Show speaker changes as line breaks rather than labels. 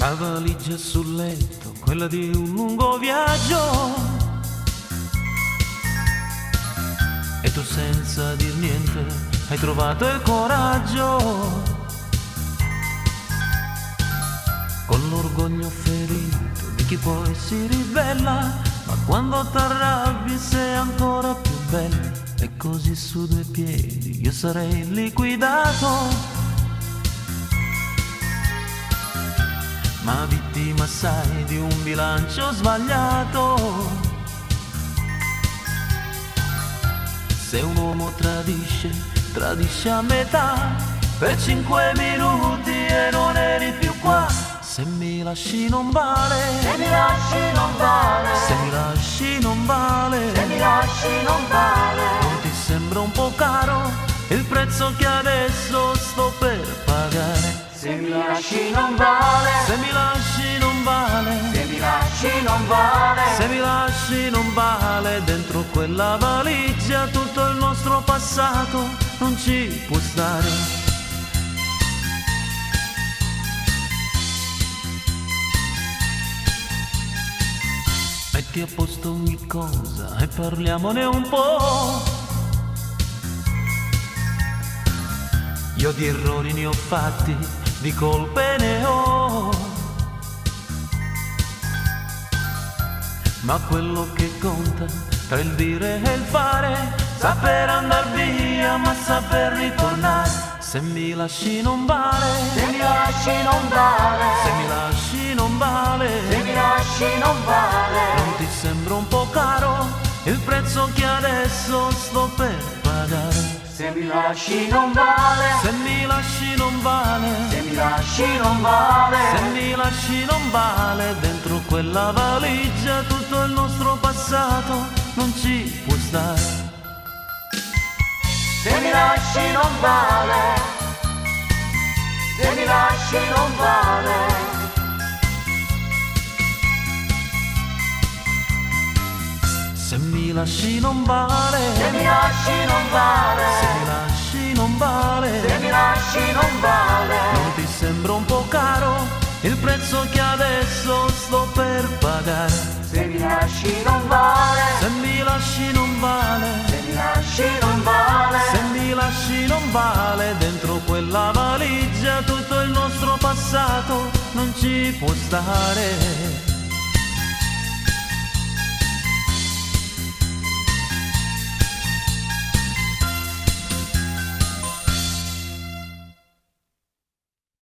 La valigia sul letto, quella di un lungo viaggio, e tu senza dir niente hai trovato il coraggio. Con l'orgoglio ferito di chi poi si ribella, ma quando t'arrabbi sei ancora più bella. E così su due piedi io sarei liquidato, ma vittima sai di un bilancio sbagliato. Se un uomo tradisce, tradisce a metà, per 5 minuti e non eri più qua. Se mi lasci non vale,
se mi lasci non vale,
se mi lasci non vale,
se mi lasci non vale.
Non ti sembra un po' caro il prezzo che adesso sto per pagare?
Se mi lasci non vale,
Se mi lasci non vale,
se mi lasci non vale,
se mi lasci non vale. Dentro quella valigia tutto il nostro passato non ci può stare. Metti a posto ogni cosa e parliamone un po'. Io di errori ne ho fatti, di colpe ne ho, ma quello che conta tra il dire e il fare, saper andar via ma saper ritornare. Se mi lasci non vale,
se mi lasci non vale,
se mi lasci non vale,
se mi lasci non vale.
Non ti sembra un po' caro il prezzo che adesso sto per pagare?
Se mi lasci non vale,
Se mi lasci non vale,
se mi lasci non vale,
se mi lasci non vale. Dentro quella valigia tutto il nostro passato non ci può stare.
se mi lasci non vale, se mi lasci non vale.
Se mi lasci non vale,
Se mi lasci non vale,
se mi lasci non vale,
se mi lasci non vale.
Non ti sembra un po' caro il prezzo che adesso sto per pagare?
Se mi lasci non vale,
Se mi lasci non vale,
se mi lasci non vale.
se mi lasci non vale. Dentro quella valigia tutto il nostro passato non ci può stare.